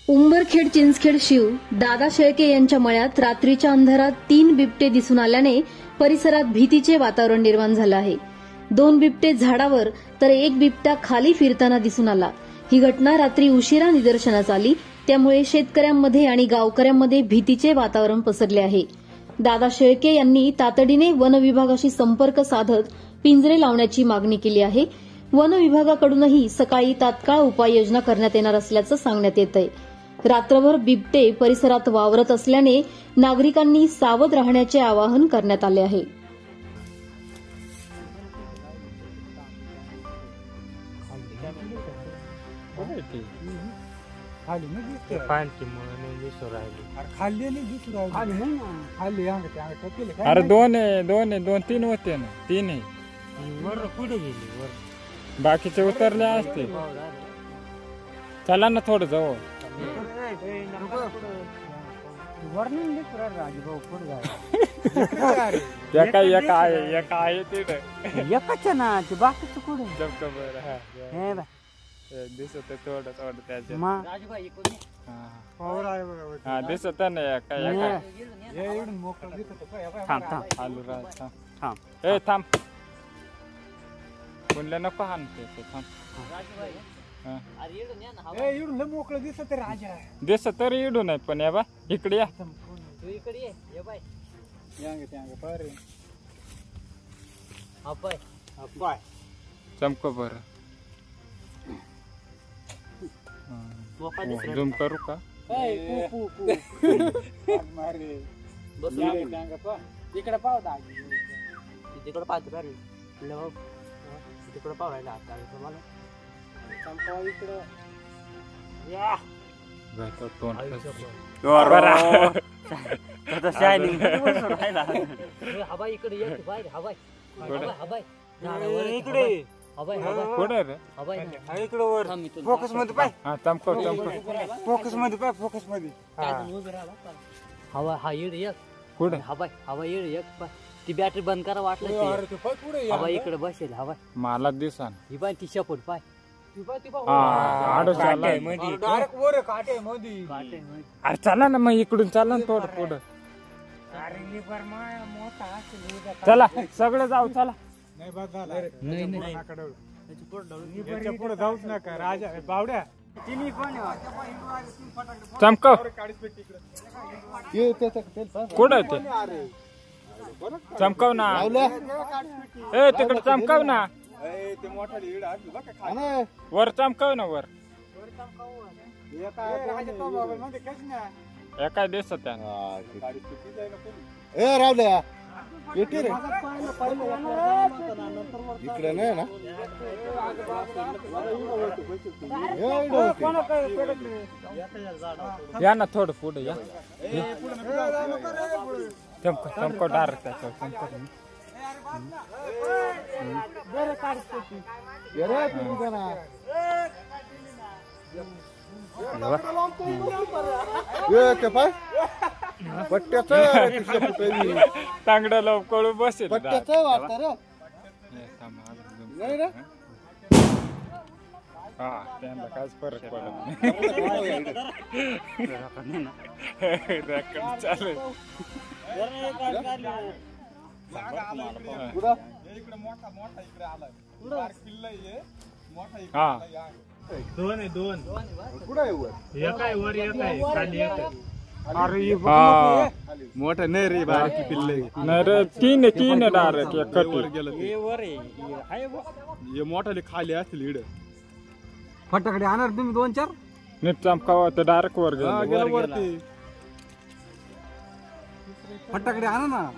उंबरखेड चिंचखेड शिव दादा शेळके यांच्या मळ्यात रात्रीच्या अंधारात 3 बिबटे दिसून आल्याने परिसरात भीतीचे वातावरण निर्माण झालं आहे। 2 बिबटे झाडावर तर 1 बिबट्या खाली फिरताना दिसून आला। ही घटना रात्री उशिरा निदर्शनास आली, त्यामुळे शेतकऱ्यांमध्ये आणि गावकऱ्यांमध्ये भीतीचे वातावरण पसरले आहे। दादा शेळके यांनी तातडीने वन विभागाशी संपर्क साधत पिंजरे लावण्याची मागणी केली आहे। वन विभागाकडूनही सकाळी तात्काळ उपाययोजना करण्यात येणार असल्याचं सांगण्यात येत आहे। रात्रभर बिबटे परिसरात वावरत असल्याने नागरिकांनी सावध राहण्याचे आवाहन करण्यात आले आहे। अरे दोन तीन होते ना, 3 आहे। पुढे गेली बाकीचे उतरले असते। चला ना थोडं जवळ। एका आहे तिथे एकच ना ते बाकीचं कुठे दिसत थोडं त्याच्या दिसत ना थांब म्हणलं नको हाणते थांब। दिसत तर इडू नाही पण या बा इकडे या चमको बर झूम करू का? इकडे पाव तिकडे पाहतो तिकडे पाव राहिला मला इकडं फोकस मध्ये पाय फोकस मध्ये पाय फोकस मध्ये हवा हा येड एक कुठे हवा येड एक पाय ती बॅटरी बंद करा वाटलं हवा इकडे बसेल हवा मला दिसा ही पाय ती शपट पाय अरे चला ना मग इकडून चला ना थोडं पुढं चला सगळं जाऊ चला पुढे जाऊच नका राजा बावड्या चमकव कुठं ते चमकव ना ए तिकडे चमकव ना वर चमकव ना वर काय दिसत रावल्या इकडे नाही ना या ना थोडं पुढे या चमको डायरेक्ट तांगडा लवकर बसेल हा त्यांना काहीच फरक पडत नाही चालेल हा दोन एका वर खाली मोठा नाही रे बारकी पिल्ले नाही रे तीन डायरेक्ट मोठाले खाली असतील इड फटाकडे आणणार तुम्ही 2-4 नीट चमकावा तर डायरेक्ट वर गेलं वरती फटाकडे आणा ना